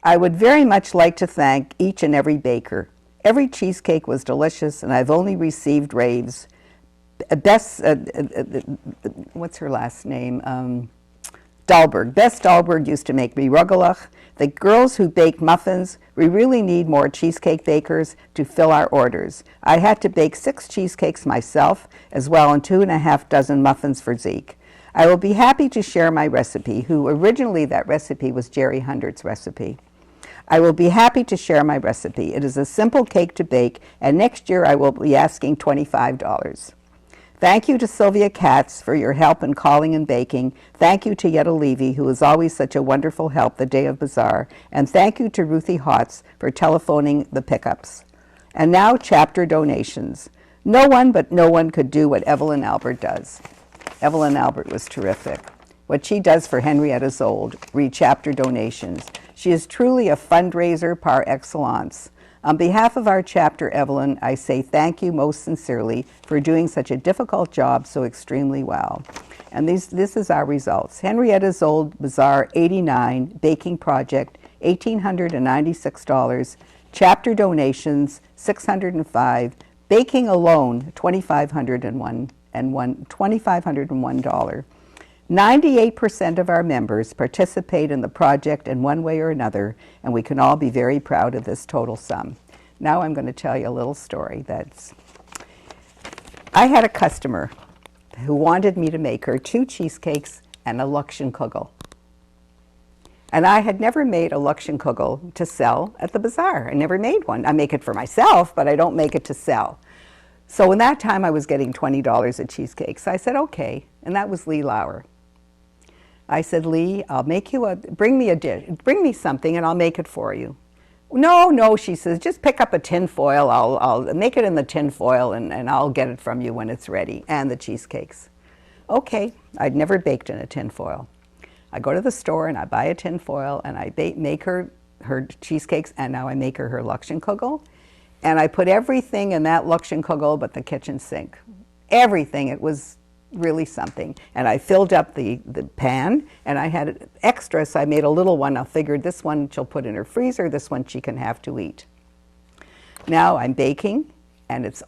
I would very much like to thank each and every baker. Every cheesecake was delicious, and I've only received raves. Best, what's her last name? Dahlberg. Bess Dahlberg used to make me rugelach. The girls who baked muffins, we really need more cheesecake bakers to fill our orders. I had to bake 6 cheesecakes myself, as well as 2.5 dozen muffins for Zeke. I will be happy to share my recipe, who originally that recipe was Jerry Hundert's recipe. I will be happy to share my recipe. It is a simple cake to bake, and next year I will be asking $25. Thank you to Sylvia Katz for your help in calling and baking. Thank you to Yetta Levy, who is always such a wonderful help the day of Bazaar. And thank you to Ruthie Hotz for telephoning the pickups. And now, chapter donations. No one could do what Evelyn Albert does. Evelyn Albert was terrific. What she does for Henrietta Zold, read chapter donations. She is truly a fundraiser par excellence. On behalf of our chapter, Evelyn, I say thank you most sincerely for doing such a difficult job so extremely well. And this is our results. Henrietta's Old Bazaar 89, Baking Project, $1,896, chapter donations, $605, baking alone, $2,501. 98% of our members participate in the project in one way or another, and we can all be very proud of this total sum. Now I'm going to tell you a little story. I had a customer who wanted me to make her 2 cheesecakes and a Luxenkugel. And I had never made a Luxenkugel to sell at the bazaar. I never made one. I make it for myself, but I don't make it to sell. So in that time, I was getting $20 a cheesecake. So I said, okay, and that was Lee Lauer. I said, Lee, I'll make you bring me something and I'll make it for you. No, she says, just pick up a tin foil. I'll make it in the tin foil and I'll get it from you when it's ready, and the cheesecakes. Okay, I'd never baked in a tin foil. I go to the store and I buy a tin foil and I make her cheesecakes, and now I make her Luxenkugel. And I put everything in that Luxenkugel but the kitchen sink. Everything. It was really something. And I filled up the pan, and I had extra, so I made a little one. I figured this one she'll put in her freezer, this one she can have to eat. Now I'm baking, and it's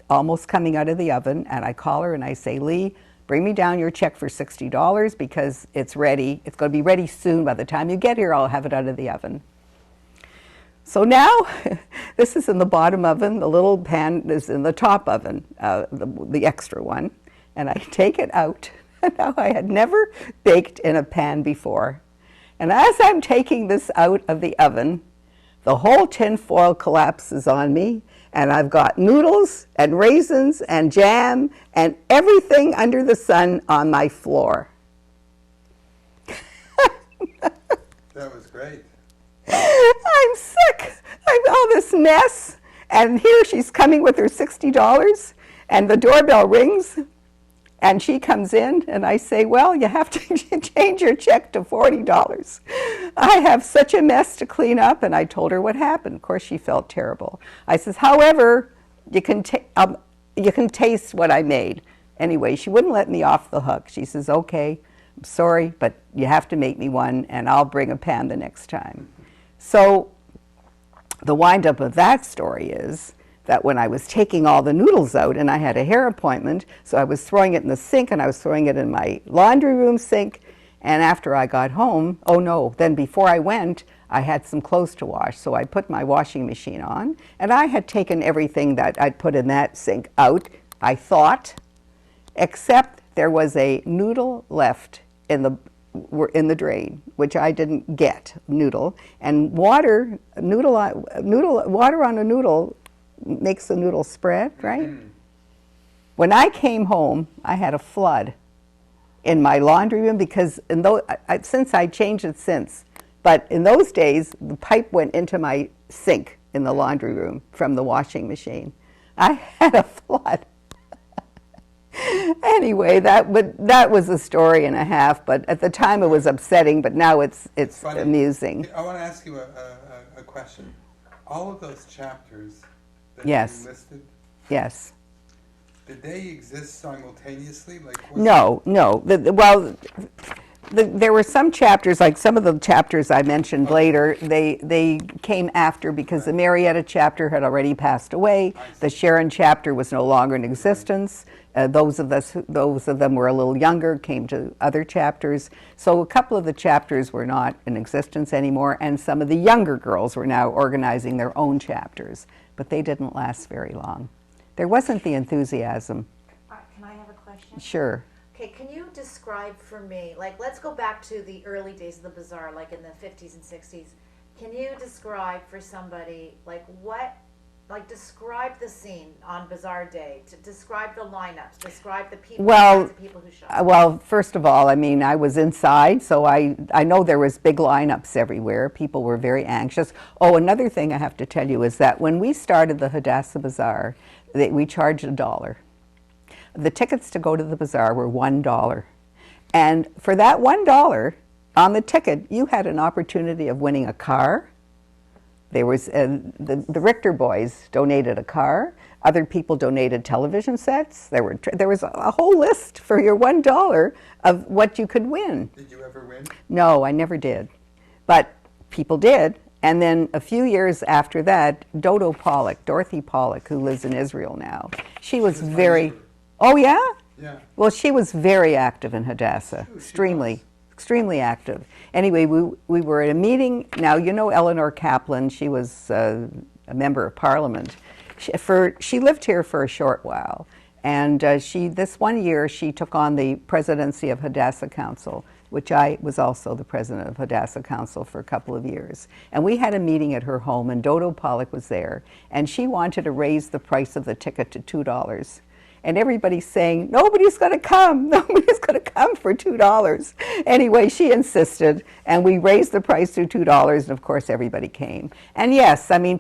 almost coming out of the oven, and I call her and I say, Lee, bring me down your check for $60 because it's ready. It's going to be ready soon. By the time you get here, I'll have it out of the oven. So now, this is in the bottom oven. The little pan is in the top oven, the extra one. And I take it out. Now, I had never baked in a pan before. And as I'm taking this out of the oven, the whole tin foil collapses on me. And I've got noodles and raisins and jam and everything under the sun on my floor. That was great. I'm sick. I'm all this mess. And here she's coming with her $60, and the doorbell rings, and she comes in, and I say, well, you have to change your check to $40. I have such a mess to clean up, and I told her what happened. Of course, she felt terrible. I says, however, you can taste what I made. Anyway, she wouldn't let me off the hook. She says, okay, I'm sorry, but you have to make me one, and I'll bring a pan the next time. So the wind-up of that story is that when I was taking all the noodles out, and I had a hair appointment, so I was throwing it in the sink, and I was throwing it in my laundry room sink, and after I got home, oh no, then before I went, I had some clothes to wash, so I put my washing machine on, and I had taken everything that I'd put in that sink out, I thought, except there was a noodle left in the drain, which I didn't get, and water on a noodle makes the noodle spread, right? Mm. When I came home, I had a flood in my laundry room because since I changed it since, but in those days, the pipe went into my sink in the laundry room from the washing machine. I had a flood. Anyway, that was a story and a half, but at the time it was upsetting, but now it's amusing. I want to ask you a question. All of those chapters that yes. you listed, yes. Did they exist simultaneously? No. Well, There were some chapters, like some of the chapters I mentioned later, they came after because the Marietta chapter had already passed away. The Sharon chapter was no longer in existence. Those of them were a little younger, came to other chapters. So a couple of the chapters were not in existence anymore, and some of the younger girls were now organizing their own chapters. But they didn't last very long. There wasn't the enthusiasm. Can I have a question? Sure. Okay, can you describe for me, like, let's go back to the early days of the bazaar, like in the 50s and 60s. Can you describe for somebody, describe the scene on Bazaar Day, to describe the lineups, describe the people, Well, the people who shop? well, first of all, I mean, I was inside, so I know there was big lineups everywhere. People were very anxious. Oh, another thing I have to tell you is that when we started the Hadassah Bazaar, we charged $1. The tickets to go to the bazaar were $1. And for that $1 on the ticket, you had an opportunity of winning a car. There was the Richter boys donated a car. Other people donated television sets. There was a whole list for your $1 of what you could win. Did you ever win? No, I never did. But people did. And then a few years after that, Dorothy Pollock, who lives in Israel now, she was my very... neighbor. Oh, yeah? Yeah. Well, she was very active in Hadassah, She extremely active. Anyway, we were at a meeting. Now, you know Eleanor Kaplan, she was a member of parliament. She lived here for a short while. And this one year, she took on the presidency of Hadassah Council, which I was also the president of Hadassah Council for a couple of years. And we had a meeting at her home, and Dodo Pollock was there. And she wanted to raise the price of the ticket to $2. And everybody's saying, nobody's going to come for $2. Anyway, she insisted, and we raised the price to $2, and of course everybody came. And yes, I mean,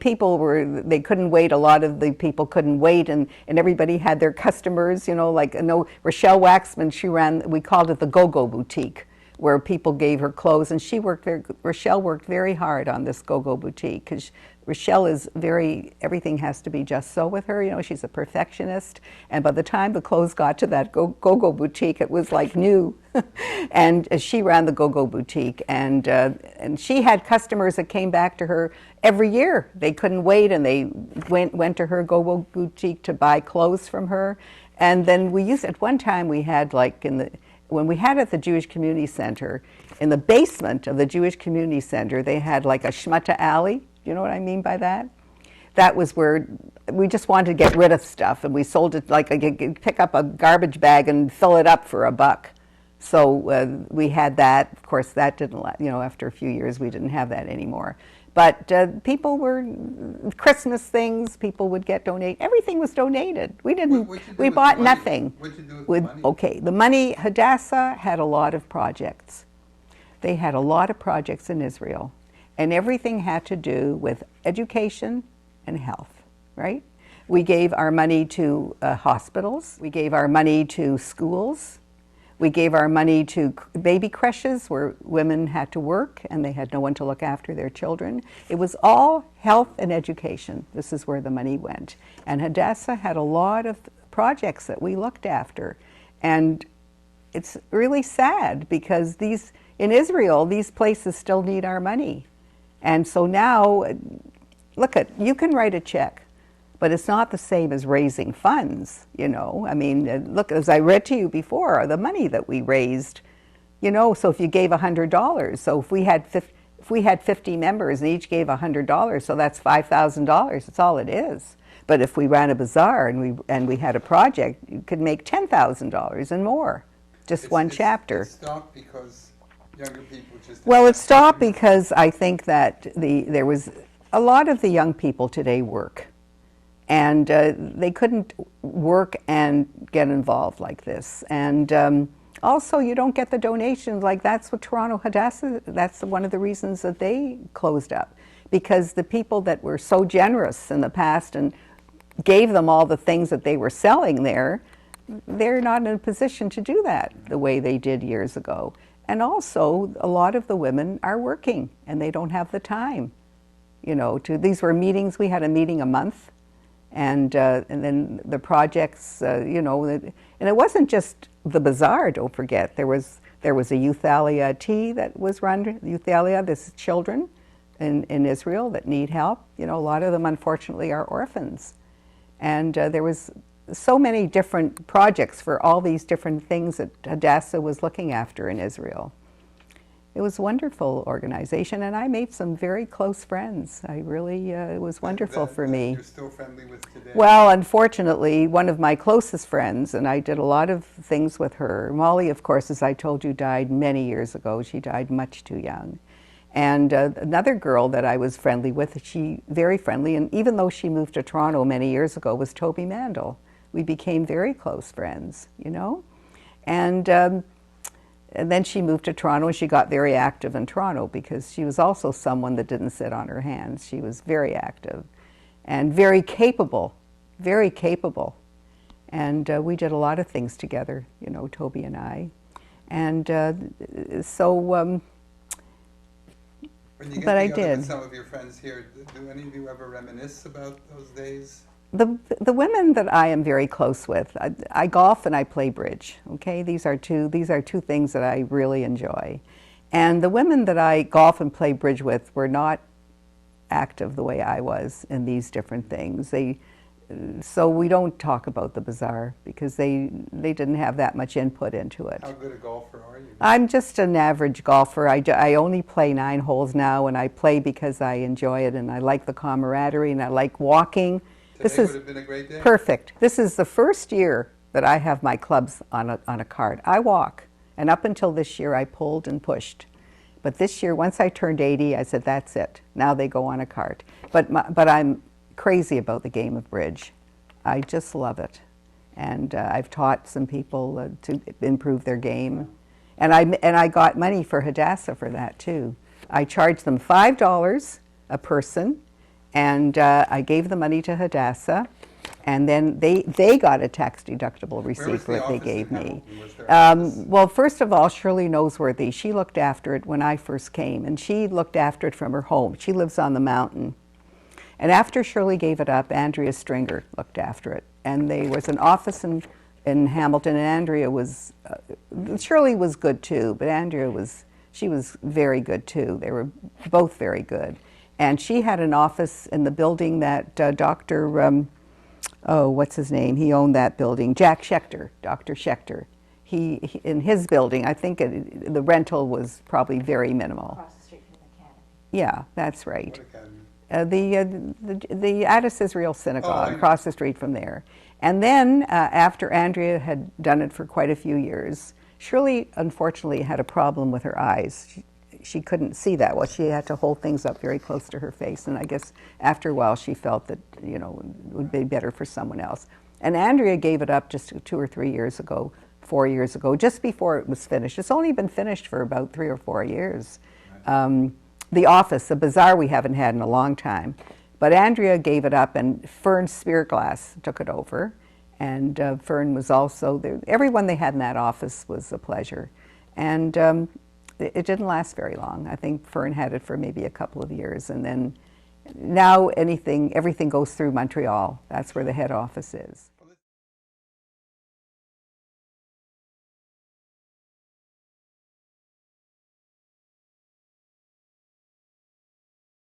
they couldn't wait, a lot of the people couldn't wait, and everybody had their customers, you know, like, Rochelle Waxman, we called it the Go-Go Boutique, where people gave her clothes, and Rochelle worked very hard on this Go-Go Boutique, because Rochelle is everything has to be just so with her, you know, she's a perfectionist, and by the time the clothes got to that Go-Go Boutique, it was like new. And she ran the Go-Go Boutique, and she had customers that came back to her every year. They couldn't wait, and they went to her Go-Go Boutique to buy clothes from her. And then at one time we had when we had at the Jewish Community Center, in the basement of the Jewish Community Center, they had like a Shmata alley. You know what I mean by that? That was where we just wanted to get rid of stuff, and we sold it like pick up a garbage bag and fill it up for $1. So we had that. Of course, that didn't last. You know, after a few years, we didn't have that anymore. But people were Christmas things. People would everything was donated. We didn't. We bought nothing. What'd you do with the money? Okay, the money. Hadassah had a lot of projects. They had a lot of projects in Israel. And everything had to do with education and health, right? We gave our money to hospitals. We gave our money to schools. We gave our money to baby creches where women had to work and they had no one to look after their children. It was all health and education. This is where the money went. And Hadassah had a lot of projects that we looked after. And it's really sad because in Israel, these places still need our money. And so now, you can write a check, but it's not the same as raising funds, you know. I mean, look, as I read to you before, the money that we raised, you know, so if you gave $100, so if we had 50 members and each gave $100, so that's $5,000, that's all it is. But if we ran a bazaar and we had a project, you could make $10,000 and more, just one chapter. It stopped because younger people just... Well, it stopped because I think that there was a lot of the young people today work, and they couldn't work and get involved like this. And also, you don't get the donations. Like that's what Toronto Hadassah, that's one of the reasons that they closed up, because the people that were so generous in the past and gave them all the things that they were selling there, they're not in a position to do that the way they did years ago. And also, a lot of the women are working, and they don't have the time. You know, these were meetings. We had a meeting a month, and then the projects. You know, and it wasn't just the bazaar. Don't forget, there was There was a Euthalia tea that was run, Euthalia, this is children in Israel that need help. You know, a lot of them unfortunately are orphans. And there was so many different projects for all these different things that Hadassah was looking after in Israel. It was a wonderful organization, and I made some very close friends. I really, it was wonderful for me. You're still friendly with today? Well, unfortunately, one of my closest friends, and I did a lot of things with her. Molly, of course, as I told you, died many years ago. She died much too young. And another girl that I was friendly with, she very friendly, and even though she moved to Toronto many years ago, was Toby Mandel. We became very close friends, you know? And then she moved to Toronto, and she got very active in Toronto because she was also someone that didn't sit on her hands. She was very active and very capable, very capable. And we did a lot of things together, you know, Toby and I. And When you get but I together did. with some of your friends here, do any of you ever reminisce about those days? The women that I am very close with, I golf and I play bridge. Okay, these are two things that I really enjoy, and the women that I golf and play bridge with were not active the way I was in these different things. So we don't talk about the bazaar because they didn't have that much input into it. How good a golfer are you? I'm just an average golfer. I only play 9 holes now, and I play because I enjoy it and I like the camaraderie and I like walking. Today would have been a great day. Perfect. This is the first year that I have my clubs on a cart. I walk, and up until this year I pulled and pushed. But this year, once I turned 80, I said, that's it. Now they go on a cart. But I'm crazy about the game of bridge. I just love it. And I've taught some people to improve their game. And I got money for Hadassah for that too. I charged them $5 a person, and I gave the money to Hadassah, and then they got a tax-deductible receipt for what they gave me. Well, first of all, Shirley Noseworthy, she looked after it when I first came, and she looked after it from her home. She lives on the mountain. And after Shirley gave it up, Andrea Stringer looked after it. And there was an office in Hamilton, and Andrea was, Shirley was good too, but Andrea was very good too. They were both very good. And she had an office in the building that Dr. What's his name? He owned that building. Jack Schechter, Dr. Schechter. He in his building, I think the rental was probably very minimal. Across the street from the academy. Yeah, that's right. What academy? The Addis Israel Synagogue I know. across the street from there. And then after Andrea had done it for quite a few years, Shirley unfortunately had a problem with her eyes. She couldn't see that well. She had to hold things up very close to her face, and I guess after a while she felt that, you know, it would be better for someone else. And Andrea gave it up just 2 or 3 years ago, 4 years ago, just before it was finished. It's only been finished for about 3 or 4 years. The office, the bazaar, we haven't had in a long time. But Andrea gave it up, and Fern Spearglass took it over. And Fern was also there. Everyone they had in that office was a pleasure. And it didn't last very long. I think Fern had it for maybe a couple of years. And then now everything goes through Montreal. That's where the head office is.